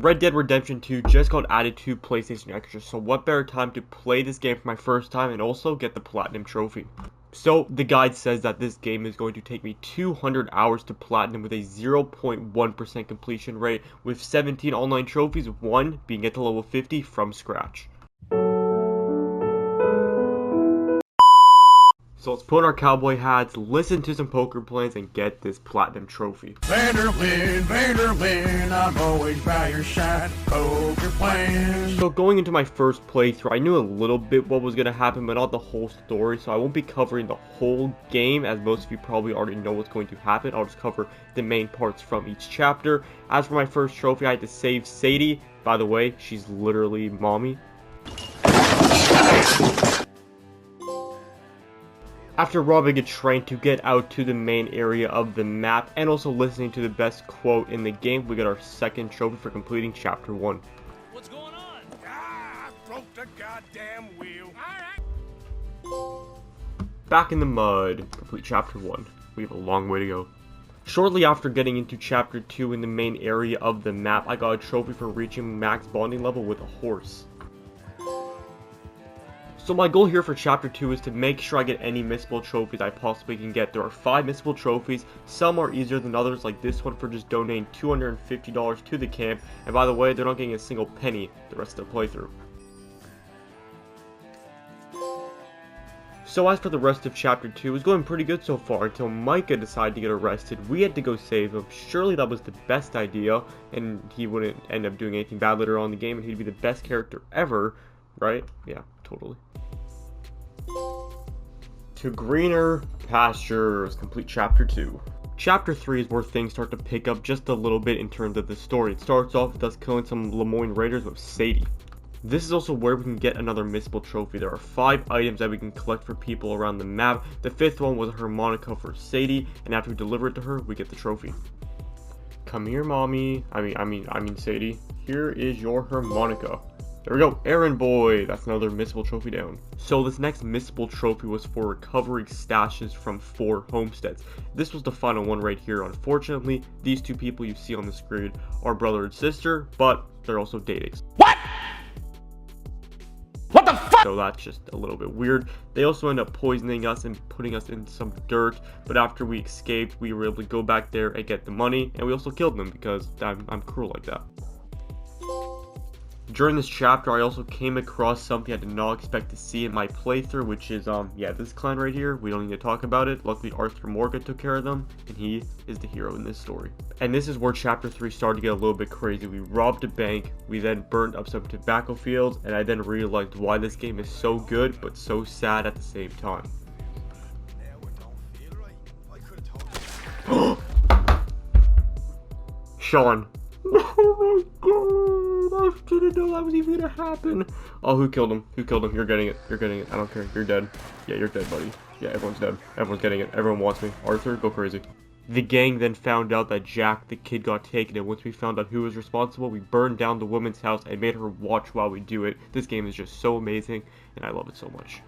Red Dead Redemption 2 just got added to PlayStation Extra, so what better time to play this game for my first time and also get the Platinum Trophy. So, the guide says that this game is going to take me 200 hours to Platinum with a 0.1% completion rate, with 17 online trophies, one being get to level 50 from scratch. So let's put on our cowboy hats, listen to some poker plans, and get this Platinum Trophy. Vanderlyn, I'm always by your side, poker plans. So going into my first playthrough, I knew a little bit what was going to happen, but not the whole story, so I won't be covering the whole game, as most of you probably already know what's going to happen. I'll just cover the main parts from each chapter. As for my first trophy, I had to save Sadie. By the way, she's literally mommy. After robbing a train to get out to the main area of the map and also listening to the best quote in the game, we got our second trophy for completing chapter 1. What's going on? I broke the goddamn wheel. Back in the mud, complete chapter 1. We have a long way to go. Shortly after getting into chapter 2 in the main area of the map, I got a trophy for reaching max bonding level with a horse. So my goal here for chapter 2 is to make sure I get any missable trophies I possibly can get. There are 5 missable trophies. Some are easier than others, like this one for just donating $250 to the camp. And by the way, they're not getting a single penny the rest of the playthrough. So as for the rest of chapter 2, it was going pretty good so far until Micah decided to get arrested. We had to go save him. Surely that was the best idea, and he wouldn't end up doing anything bad later on in the game, and he'd be the best character ever, right? Yeah, totally. To greener pastures, complete chapter 2. Chapter 3 is where things start to pick up just a little bit in terms of the story. It starts off with us killing some Lemoyne Raiders with Sadie. This is also where we can get another missable trophy. There are 5 items that we can collect for people around the map. The 5th one was a harmonica for Sadie, and after we deliver it to her, we get the trophy. Come here, mommy. I mean Sadie. Here is your harmonica. There we go, errand boy. That's another missable trophy down. So this next missable trophy was for recovering stashes from 4 homesteads. This was the final one right here. Unfortunately, these 2 people you see on the screen are brother and sister, but they're also dating. What? What the fuck? So that's just a little bit weird. They also end up poisoning us and putting us in some dirt, but after we escaped, we were able to go back there and get the money, and we also killed them because I'm cruel like that. During this chapter, I also came across something I did not expect to see in my playthrough, which is, yeah, this clan right here. We don't need to talk about it. Luckily, Arthur Morgan took care of them, and he is the hero in this story. And this is where chapter 3 started to get a little bit crazy. We robbed a bank, we then burned up some tobacco fields, and I then realized why this game is so good, but so sad at the same time. Sean. Oh my god, I didn't know that was even gonna happen. Oh, who killed him? Who killed him? You're getting it. You're getting it. I don't care. You're dead. Yeah, you're dead, buddy. Yeah, everyone's dead. Everyone's getting it. Everyone wants me. Arthur, go crazy. The gang then found out that Jack, the kid, got taken, and once we found out who was responsible, we burned down the woman's house and made her watch while we do it. This game is just so amazing, and I love it so much.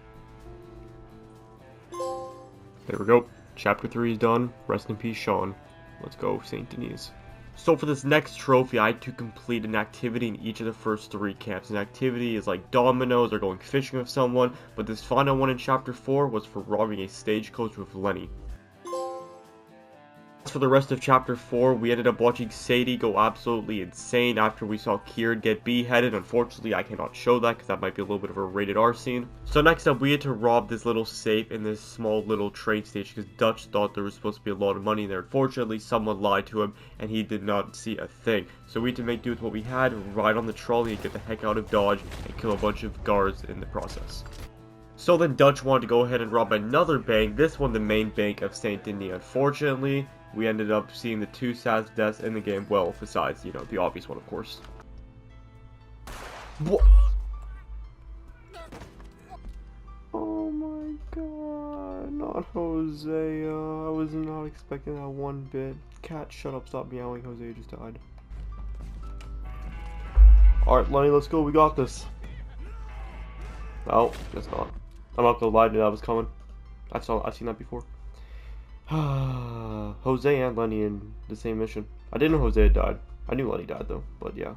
There we go. Chapter 3 is done. Rest in peace, Sean. Let's go, St. Denis. So for this next trophy, I had to complete an activity in each of the first 3 camps. An activity is like dominoes or going fishing with someone, but this final one in chapter 4 was for robbing a stagecoach with Lenny. As for the rest of chapter 4, we ended up watching Sadie go absolutely insane after we saw Kieran get beheaded. Unfortunately, I cannot show that because that might be a little bit of a rated R scene. So next up, we had to rob this little safe in this small little train station because Dutch thought there was supposed to be a lot of money in there. Unfortunately, someone lied to him and he did not see a thing. So we had to make do with what we had, ride on the trolley and get the heck out of Dodge and kill a bunch of guards in the process. So then Dutch wanted to go ahead and rob another bank, this one the main bank of St. Denis. Unfortunately, we ended up seeing the 2’s deaths in the game, well, besides, you know, the obvious one, of course. What? Oh my god, not Hosea. I was not expecting that one bit. Cat, shut up, stop meowing, Hosea just died. Alright, Lenny, let's go, we got this. Oh, guess not. I'm not gonna lie to you, that was coming. I've seen that before. Jose and Lenny in the same mission. I didn't know Jose had died. I knew Lenny died though, but yeah.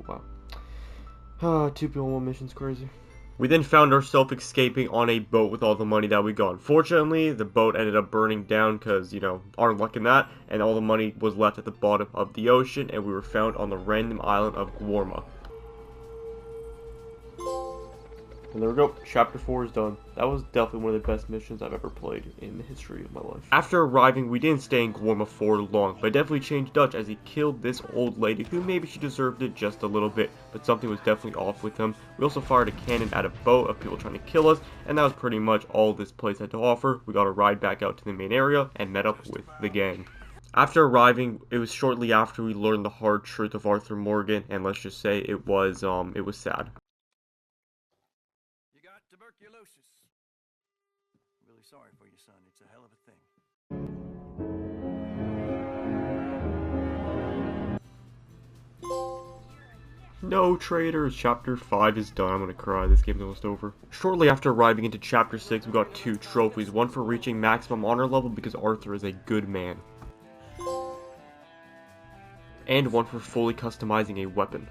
Wow. Two people, one mission's crazy. We then found ourselves escaping on a boat with all the money that we got. Unfortunately, the boat ended up burning down because, you know, our luck in that, and all the money was left at the bottom of the ocean, and we were found on the random island of Guarma. And there we go, chapter 4 is done. That was definitely one of the best missions I've ever played in the history of my life. After arriving, we didn't stay in Guarma for long, but definitely changed Dutch as he killed this old lady who maybe she deserved it just a little bit, but something was definitely off with him. We also fired a cannon at a boat of people trying to kill us, and that was pretty much all this place had to offer. We got a ride back out to the main area and met up with the gang. After arriving, it was shortly after we learned the hard truth of Arthur Morgan, and let's just say it was sad. Tuberculosis. Really sorry for you, son. It's a hell of a thing. No traitors, chapter 5 is done. I'm gonna cry, this game's almost over. Shortly after arriving into chapter 6, we got 2 trophies. One for reaching maximum honor level because Arthur is a good man. And one for fully customizing a weapon.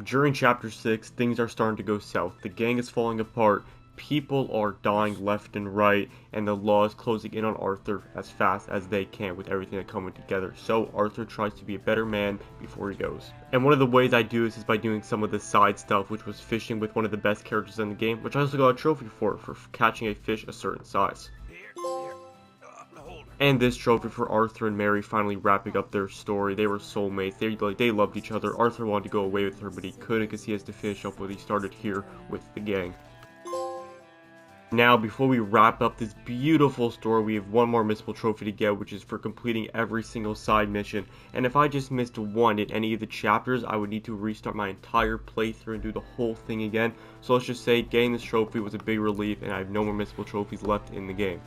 During chapter 6, things are starting to go south. The gang is falling apart, people are dying left and right, and the law is closing in on Arthur as fast as they can with everything coming together. So Arthur tries to be a better man before he goes. And one of the ways I do this is by doing some of the side stuff, which was fishing with one of the best characters in the game, which I also got a trophy for catching a fish a certain size. And this trophy for Arthur and Mary finally wrapping up their story. They were soulmates. They loved each other. Arthur wanted to go away with her, but he couldn't because he has to finish up what he started here with the gang. Now, before we wrap up this beautiful story, we have one more missable trophy to get, which is for completing every single side mission. And if I just missed one in any of the chapters, I would need to restart my entire playthrough and do the whole thing again. So let's just say getting this trophy was a big relief, and I have no more missable trophies left in the game.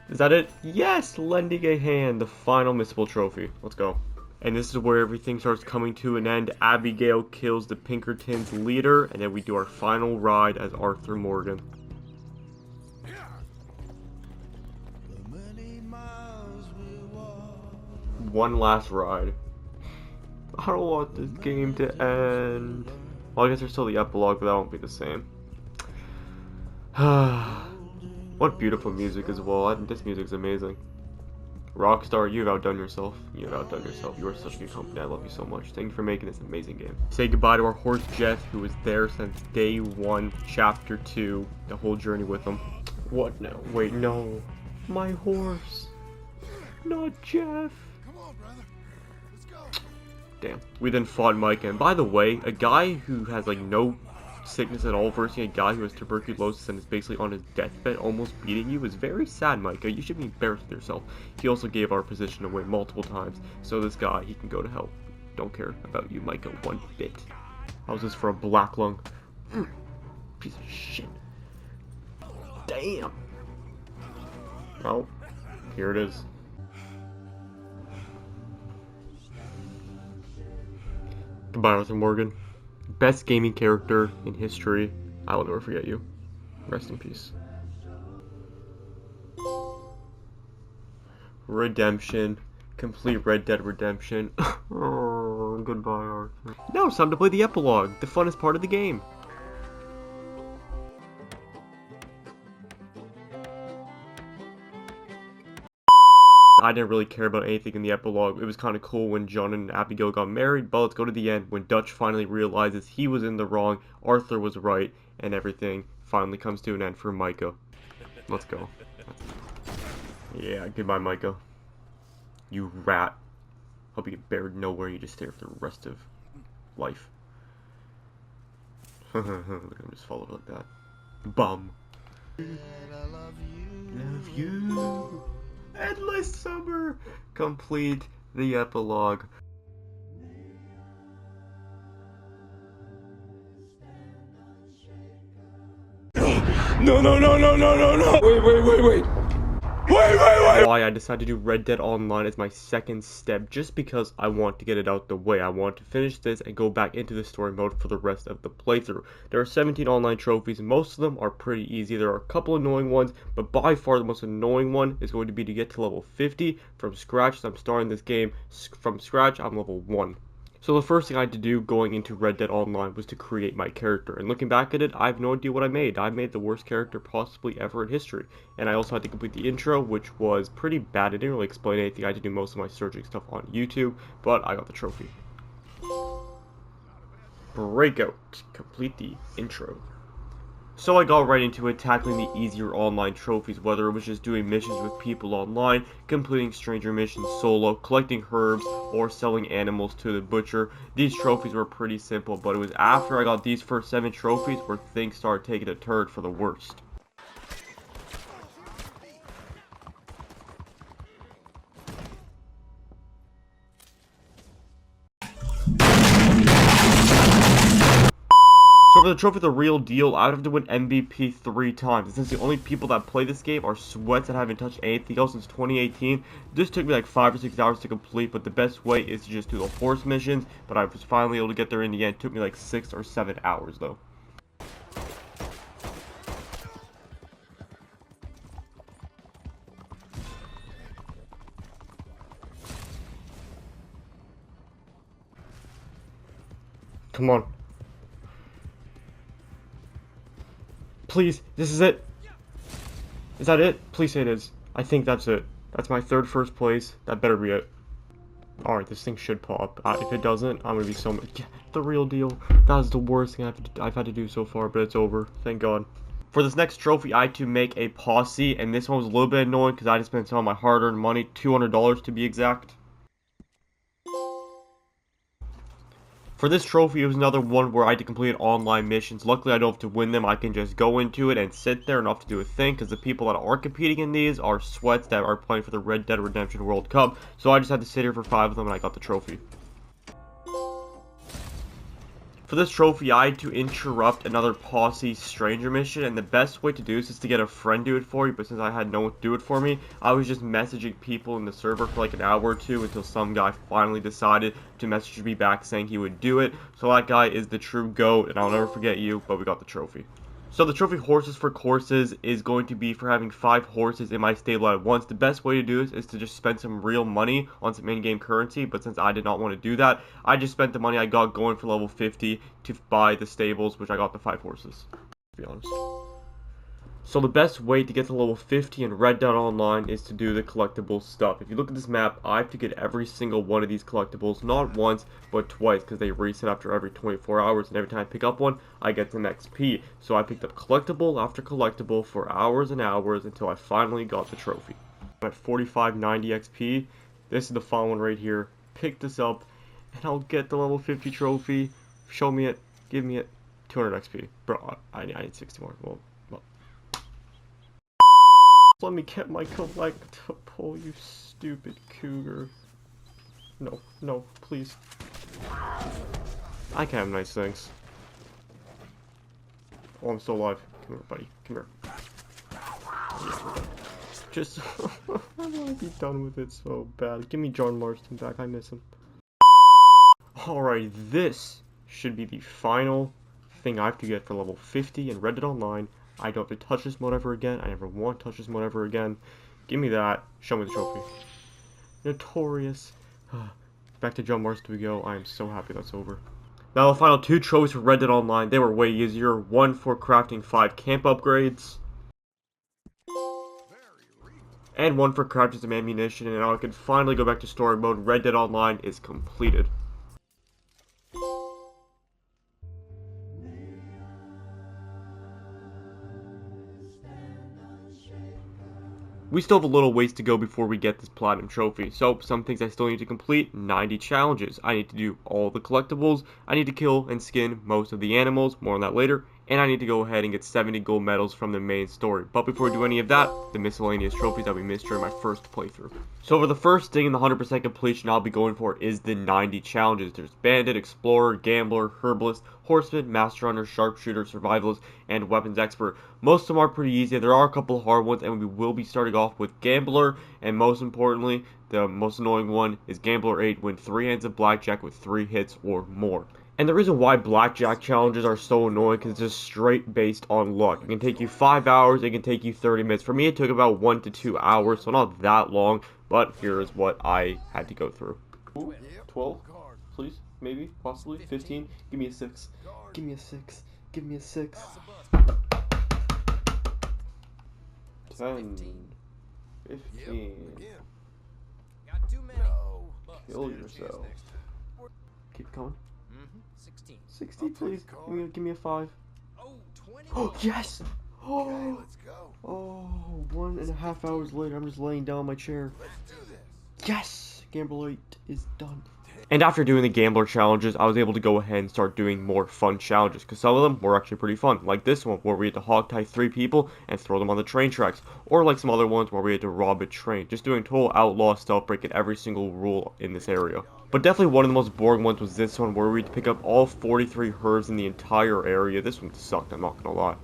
Is that it? Yes! Lending a hand, the final missable trophy. Let's go. And this is where everything starts coming to an end. Abigail kills the Pinkertons' leader, and then we do our final ride as Arthur Morgan. One last ride. I don't want this game to end. Well, I guess there's still the epilogue, but that won't be the same. What beautiful music as well. This music is amazing. Rockstar, you've outdone yourself. You've outdone yourself. You are such a good company. I love you so much. Thank you for making this amazing game. Say goodbye to our horse Jeff, who was there since day 1, chapter 2, the whole journey with him. What now? Wait, no. My horse. Not Jeff. Come on, brother. Let's go. Damn. We then fought Micah, and by the way, a guy who has like no sickness at all versus a guy who has tuberculosis and is basically on his deathbed almost beating you is very sad, Micah. You should be embarrassed with yourself. He also gave our position away multiple times, so this guy, he can go to hell. Don't care about you, Micah, one bit. How's this for a black lung? Piece of shit. Damn. Oh, here it is. Goodbye, Arthur Morgan. Best gaming character in history. I will never forget you. Rest in peace. Redemption. Complete Red Dead Redemption. Oh, goodbye, Arthur. Now it's time to play the epilogue, the funnest part of the game. I didn't really care about anything in the epilogue. It was kind of cool when John and Abigail got married, but let's go to the end when Dutch finally realizes he was in the wrong, Arthur was right, and everything finally comes to an end for Micah. Let's go. Yeah, goodbye, Micah. You rat. Hope you get buried nowhere, you just stay for the rest of life. Look at him just fall over like that. Bum. Love you. Endless summer. Complete the epilogue. No, no, no, no, no, no, no. Wait. Why I decided to do Red Dead Online as my second step, just because I want to get it out the way. I want to finish this and go back into the story mode for the rest of the playthrough. There are 17 online trophies, and most of them are pretty easy. There are a couple annoying ones, but by far the most annoying one is going to be to get to level 50 from scratch. So I'm starting this game from scratch. I'm level 1. So the first thing I had to do going into Red Dead Online was to create my character, and looking back at it, I have no idea what I made. I made the worst character possibly ever in history, and I also had to complete the intro, which was pretty bad. It didn't really explain anything. I had to do most of my searching stuff on YouTube, but I got the trophy. Breakout. Complete the intro. So I got right into it, tackling the easier online trophies, whether it was just doing missions with people online, completing stranger missions solo, collecting herbs, or selling animals to the butcher. These trophies were pretty simple, but it was after I got these first 7 trophies where things started taking a turn for the worst. So for the trophy, the real deal, I would have to win MVP 3 times. Since the only people that play this game are sweats that haven't touched anything else since 2018, this took me like 5 or 6 hours to complete, but the best way is to just do the horse missions, but I was finally able to get there in the end. It took me like 6 or 7 hours though. Come on. Please, this is it. Is that it? Please say it is. I think that's it. That's my first place. That better be it. Alright, this thing should pop. If it doesn't, I'm gonna be so much. Yeah, the real deal. That is the worst thing I've had to do so far, but it's over. Thank God. For this next trophy, I had to make a posse, and this one was a little bit annoying because I had to spend some of my hard-earned money, $200 to be exact. For this trophy, it was another one where I had to complete online missions. Luckily, I don't have to win them. I can just go into it and sit there and not have to do a thing, because the people that are competing in these are sweats that are playing for the Red Dead Redemption World Cup. So I just had to sit here for 5 of them, and I got the trophy. For this trophy, I had to interrupt another posse stranger mission, and the best way to do this is to get a friend to do it for you, but since I had no one to do it for me, I was just messaging people in the server for like an hour or two until some guy finally decided to message me back saying he would do it. So that guy is the true GOAT, and I'll never forget you, but we got the trophy. So the trophy horses for courses is going to be for having 5 horses in my stable at once. The best way to do this is to just spend some real money on some in-game currency, but since I did not want to do that, I just spent the money I got going for level 50 to buy the stables, which I got the 5 horses, to be honest. So the best way to get to level 50 in Red Dead Online is to do the collectible stuff. If you look at this map, I have to get every single one of these collectibles, not once, but twice, because they reset after every 24 hours, and every time I pick up one, I get some XP. So I picked up collectible after collectible for hours and hours until I finally got the trophy. I'm at 4590 XP. This is the final one right here. Pick this up, and I'll get the level 50 trophy. Show me it. Give me it. 200 XP. Bro, I need 60 more. Well. Let me get my collectible, you stupid cougar. No, no, please. I can have nice things. Oh, I'm still alive. Come here, buddy. Come here. Yes, we're done. Just, I want to be done with it so bad. Give me John Marston back. I miss him. Alright, this should be the final thing I have to get for level 50 in Red Dead Online. I don't have to touch this mode ever again. I never want to touch this mode ever again. Give me that. Show me the trophy. Notorious. Back to John Marston we go. I am so happy that's over. Now the final 2 trophies for Red Dead Online. They were way easier. One for crafting 5 camp upgrades. And one for crafting some ammunition. And now I can finally go back to story mode. Red Dead Online is completed. We still have a little ways to go before we get this platinum trophy, so some things I still need to complete: 90 challenges. I need to do all the collectibles, I need to kill and skin most of the animals, more on that later, and I need to go ahead and get 70 gold medals from the main story. But before we do any of that, the miscellaneous trophies that we missed during my first playthrough. So for the first thing in the 100% completion I'll be going for is the 90 challenges. There's Bandit, Explorer, Gambler, Herbalist, Horseman, Master Hunter, Sharpshooter, Survivalist, and Weapons Expert. Most of them are pretty easy. There are a couple of hard ones, and we will be starting off with Gambler, and most importantly, the most annoying one is Gambler 8, win 3 hands of blackjack with 3 hits or more. And the reason why blackjack challenges are so annoying is it's just straight based on luck. It can take you 5 hours, it can take you 30 minutes. For me, it took about 1 to 2 hours, so not that long, but here is what I had to go through. Ooh, 12, please, maybe, possibly, 15, give me a 6, give me a 6, give me a 6. 10, 15, kill yourself. Keep going. 60, please. Give me a 5. Oh, yes! Oh, oh, 1.5 hours later, I'm just laying down on my chair. Yes! Gambler 8 is done. And after doing the Gambler challenges, I was able to go ahead and start doing more fun challenges, because some of them were actually pretty fun. Like this one, where we had to hogtie 3 people and throw them on the train tracks. Or like some other ones where we had to rob a train. Just doing total outlaw stuff, breaking every single rule in this area. But definitely one of the most boring ones was this one, where we had to pick up all 43 herbs in the entire area. This one sucked, I'm not gonna lie.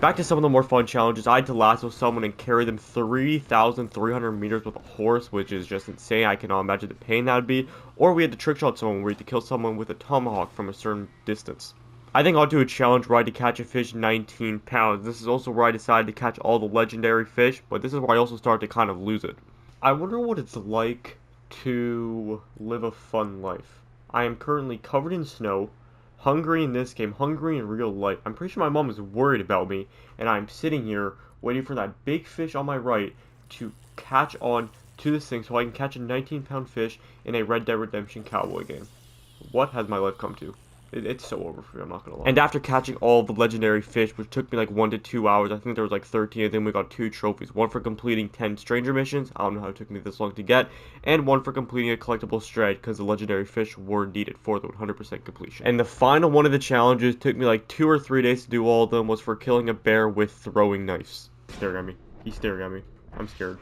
Back to some of the more fun challenges. I had to lasso someone and carry them 3,300 meters with a horse, which is just insane. I cannot imagine the pain that would be. Or we had to trick shot someone where we had to kill someone with a tomahawk from a certain distance. I think I'll do a challenge where I had to catch a fish 19 pounds. This is also where I decided to catch all the legendary fish, but this is where I also started to kind of lose it. I wonder what it's like to live a fun life. I am currently covered in snow, hungry in this game, hungry in real life. I'm pretty sure my mom is worried about me, and I'm sitting here waiting for that big fish on my right to catch on to this thing so I can catch a 19-pound fish in a Red Dead Redemption cowboy game. What has my life come to? It's so over for me, I'm not gonna lie. And after catching all the legendary fish, which took me like 1 to 2 hours, I think there was like 13 of them, we got 2 trophies. One for completing 10 stranger missions, I don't know how it took me this long to get, and one for completing a collectible strat, because the legendary fish were needed for the 100% completion. And the final one of the challenges, took me like 2 or 3 days to do all of them, was for killing a bear with throwing knives. He's staring at me. He's staring at me. I'm scared.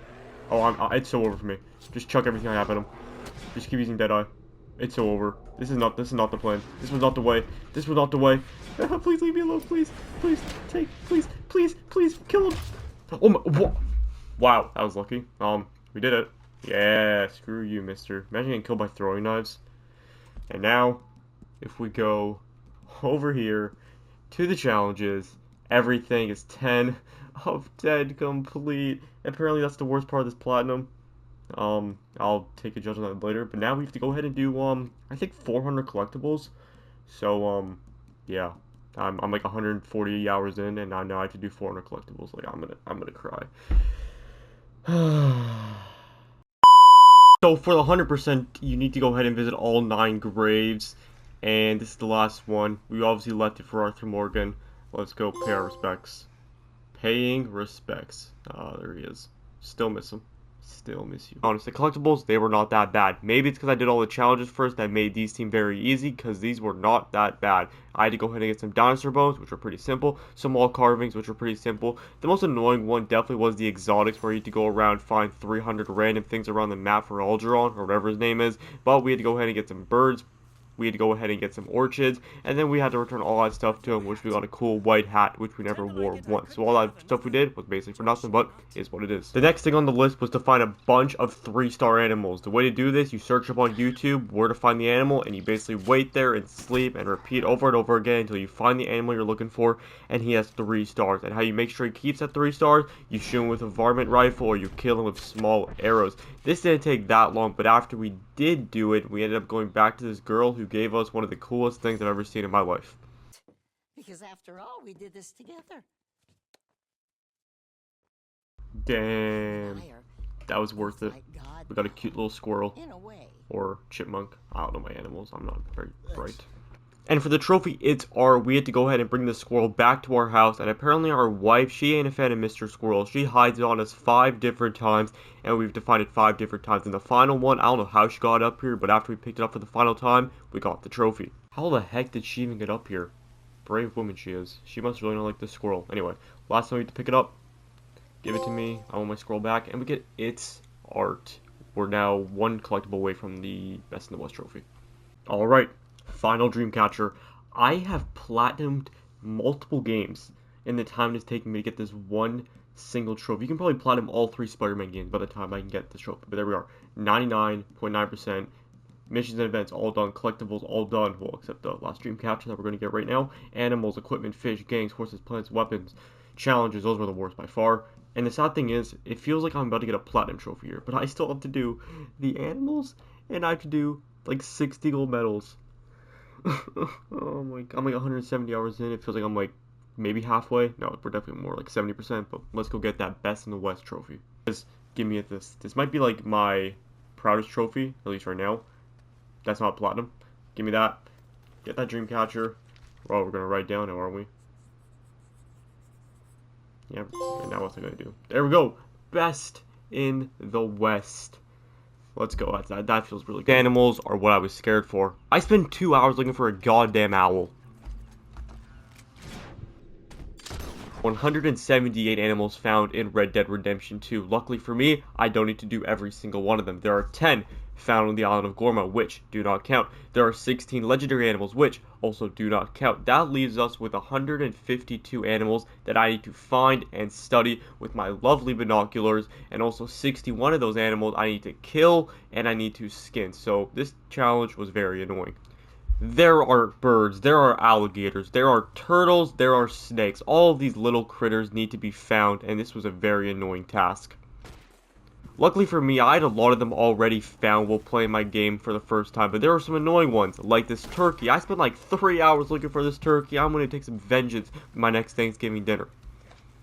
Oh, it's so over for me. Just chuck everything I have at him. Just keep using Deadeye. It's so over. This is not the plan. This was not the way. This was not the way. Please leave me alone, please. Please, please, kill him. Oh my, what? Wow, that was lucky. We did it. Yeah, screw you, mister. Imagine getting killed by throwing knives. And now, if we go over here to the challenges, everything is 10 of 10 complete. Apparently that's the worst part of this platinum. I'll take a judge on that later, but now we have to go ahead and do, I think 400 collectibles, so, yeah, I'm like 140 hours in, and now I have to do 400 collectibles, like, I'm gonna cry. So, for the 100%, you need to go ahead and visit all 9 graves, and this is the last one. We obviously left it for Arthur Morgan. Let's go pay our respects. Paying respects. There he is. Still miss him. Still miss you. Honestly, collectibles, they were not that bad. Maybe it's because I did all the challenges first that made these seem very easy, because these were not that bad. I had to go ahead and get some dinosaur bones, which were pretty simple, some wall carvings, which were pretty simple. The most annoying one definitely was the exotics, where you had to go around, find 300 random things around the map for Algeron, or whatever his name is, but we had to go ahead and get some birds, we had to go ahead and get some orchids, and then we had to return all that stuff to him, which we got a cool white hat, which we never wore once. So all that stuff we did was basically for nothing, but is what it is. The next thing on the list was to find a bunch of 3-star animals. The way to do this, you search up on YouTube where to find the animal, and you basically wait there and sleep and repeat over and over again until you find the animal you're looking for, and he has 3 stars. And how you make sure he keeps at 3 stars, you shoot him with a varmint rifle, or you kill him with small arrows. This didn't take that long, but after we did do it, we ended up going back to this girl who gave us one of the coolest things I've ever seen in my life. Because after all, we did this together. Damn. That was worth it. We got a cute little squirrel. In a way. Or chipmunk. I don't know my animals. I'm not very bright. And for the trophy, we had to go ahead and bring the squirrel back to our house, and apparently our wife, she ain't a fan of Mr. Squirrel. She hides it on us 5 different times, and we've defined it 5 different times. And the final one, I don't know how she got up here, but after we picked it up for the final time, we got the trophy. How the heck did she even get up here? Brave woman she is. She must really not like this squirrel. Anyway, last time we had to pick it up. Give it to me. I want my squirrel back, and we get its art. We're now 1 collectible away from the Best in the West trophy. Alright. Final Dreamcatcher. I have platinumed multiple games in the time it's taken me to get this one single trophy. You can probably platinum all 3 Spider-Man games by the time I can get this trophy. But there we are. 99.9%. Missions and events all done. Collectibles all done. Well, except the last Dreamcatcher that we're going to get right now. Animals, equipment, fish, gangs, horses, plants, weapons, challenges. Those were the worst by far. And the sad thing is, it feels like I'm about to get a platinum trophy here. But I still have to do the animals. And I have to do like 60 gold medals. Oh my god, I'm like 170 hours in. It feels like I'm like maybe halfway. No, we're definitely more like 70%, but let's go get that Best in the West trophy. Just give me this. This might be like my proudest trophy, at least right now. That's not platinum. Give me that. Get that Dreamcatcher. Oh, we're gonna write down now, aren't we? Yeah, and now what's I gonna do? There we go! Best in the West. Let's go. That feels really good. Animals are what I was scared for. I spent 2 hours looking for a goddamn owl. 178 animals found in Red Dead Redemption 2. Luckily for me, I don't need to do every single one of them. There are 10 found on the island of Gorma, which do not count. There are 16 legendary animals, which also do not count. That leaves us with 152 animals that I need to find and study with my lovely binoculars, and also 61 of those animals I need to kill and I need to skin. So this challenge was very annoying. There are birds, there are alligators, there are turtles, there are snakes. All of these little critters need to be found, and this was a very annoying task. Luckily for me, I had a lot of them already found while playing my game for the first time, but there were some annoying ones, like this turkey. I spent like 3 hours looking for this turkey. I'm going to take some vengeance with my next Thanksgiving dinner.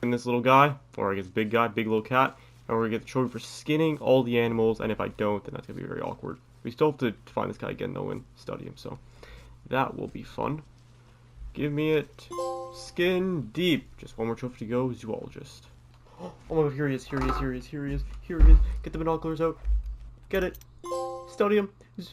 And this little guy, or I guess big guy, big little cat, and we're going to get the trophy for skinning all the animals, and if I don't, then that's going to be very awkward. We still have to find this guy again, though, and study him, so that will be fun. Give me it. Skin deep. Just one more trophy to go, zoologist. Oh my god, here he is, here he is, here he is, here he is, here he is. Get the binoculars out. Get it. Study him.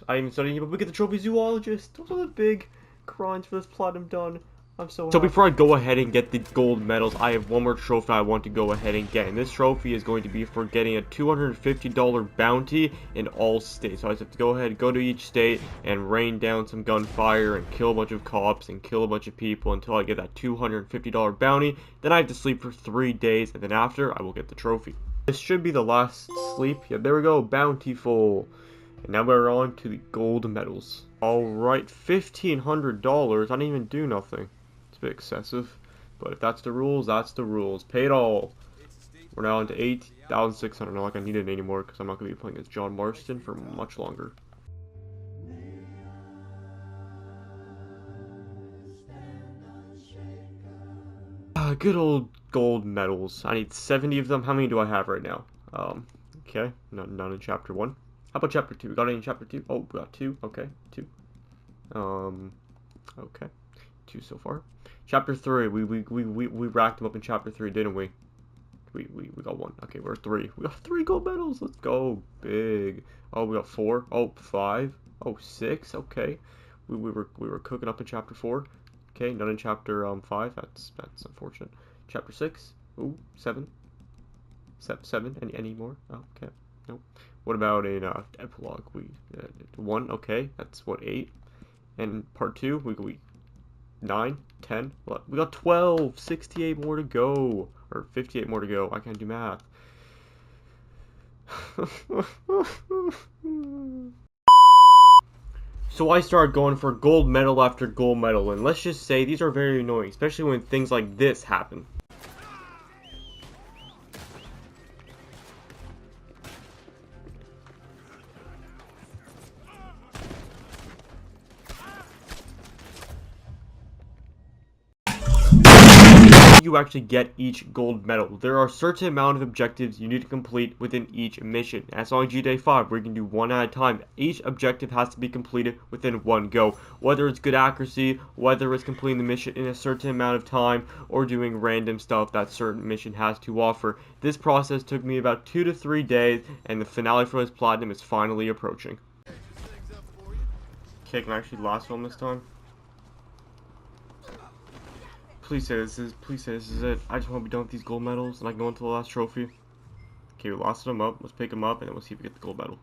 I ain't even studying him, but we get the trophy zoologist. Those are the big grinds for this platinum done. I'm so happy. So before I go ahead and get the gold medals, I have one more trophy I want to go ahead and get. And this trophy is going to be for getting a $250 bounty in all states. So I just have to go ahead, go to each state, and rain down some gunfire, and kill a bunch of cops, and kill a bunch of people until I get that $250 bounty. Then I have to sleep for 3 days, and then after, I will get the trophy. This should be the last sleep. Yeah, there we go, bountiful. And now we're on to the gold medals. Alright, $1,500. I didn't even do nothing. Bit excessive, but if that's the rules, that's the rules. Pay it all. We're now into 8,600. Not like I need it anymore because I'm not going to be playing as John Marston for much longer. Good old gold medals. I need 70 of them. How many do I have right now? Okay, none in chapter 1. How about chapter 2? We got any in chapter 2? Oh, we got 2. Okay, 2. Okay. 2 so far. Chapter 3, we racked them up in chapter 3, didn't we? We got 1. Okay, we're 3. We got 3 gold medals. Let's go. Big. Oh, we got 4. Oh, 5. Oh, 6. Okay. We were cooking up in chapter 4. Okay, none in chapter 5. That's unfortunate. Chapter 6. Ooh, 7. 7. Any more? Oh, okay. Nope. What about in Epilog? 1. Okay, that's what, 8. And part 2, we 9, 10, what? We got 12, 68 more to go, or 58 more to go. I can't do math. So I started going for gold medal after gold medal, and let's just say these are very annoying, especially when things like this happen. you actually get each gold medal. There are a certain amount of objectives you need to complete within each mission. As long as GTA 5, where you can do one at a time, each objective has to be completed within one go. Whether it's good accuracy, whether it's completing the mission in a certain amount of time, or doing random stuff that certain mission has to offer. This process took me about 2 to 3 days, and the finale for this platinum is finally approaching. Okay, can I actually last one this time? Please say this is it. I just want to be done with these gold medals and I can go into the last trophy. Okay, we lasted them up. Let's pick them up and then we'll see if we get the gold medal.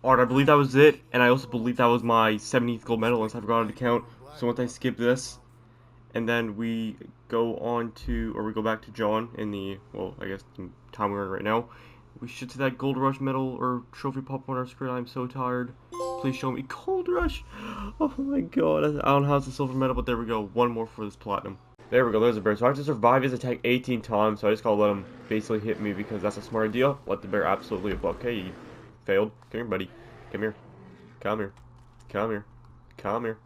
Alright, I believe that was it, and I also believe that was my 70th gold medal unless I forgot to count. So once I skip this, and then we go on to, or we go back to John in the, well, I guess the time we're in right now. We should see that gold rush medal or trophy pop on our screen. I'm so tired. Please show me gold rush. Oh my god. I don't have the silver medal, but there we go. One more for this platinum. There we go, there's a bear. So I have to survive his attack 18 times, so I just gotta let him basically hit me because that's a smart idea. Let the bear absolutely above. Okay, you failed. Come here, buddy. Come here. Come here. Come here. Come here.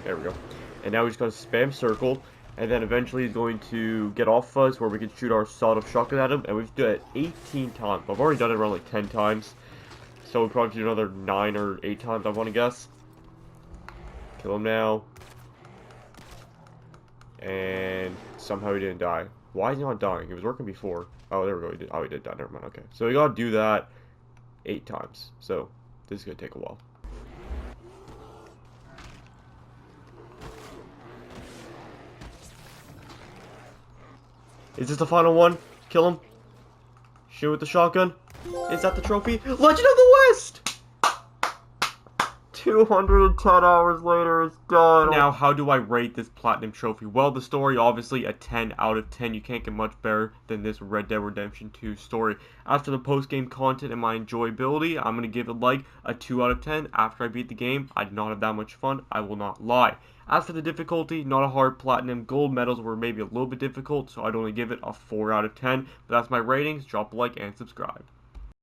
There we go. And now we just gotta spam circle, and then eventually he's going to get off us where we can shoot our sawed-off shotgun at him, and we've done it 18 times. I've already done it around like 10 times, so we'll probably do another 9 or 8 times, I want to guess. Kill him now. And somehow he didn't die. Why is he not dying? He was working before. Oh, there we go. He did. Oh, he did die. Never mind. Okay. So we gotta do that 8 times. So this is gonna take a while. Is this the final one? Kill him. Shoot with the shotgun. Is that the trophy? Legend of the West! 210 hours later, it's done. Now, how do I rate this platinum trophy? Well, the story, obviously, a 10 out of 10. You can't get much better than this Red Dead Redemption 2 story. After the post-game content and my enjoyability, I'm going to give it like a 2 out of 10. After I beat the game, I did not have that much fun. I will not lie. As for the difficulty, not a hard platinum. Gold medals were maybe a little bit difficult, so I'd only give it a 4 out of 10. But that's my ratings. Drop a like and subscribe.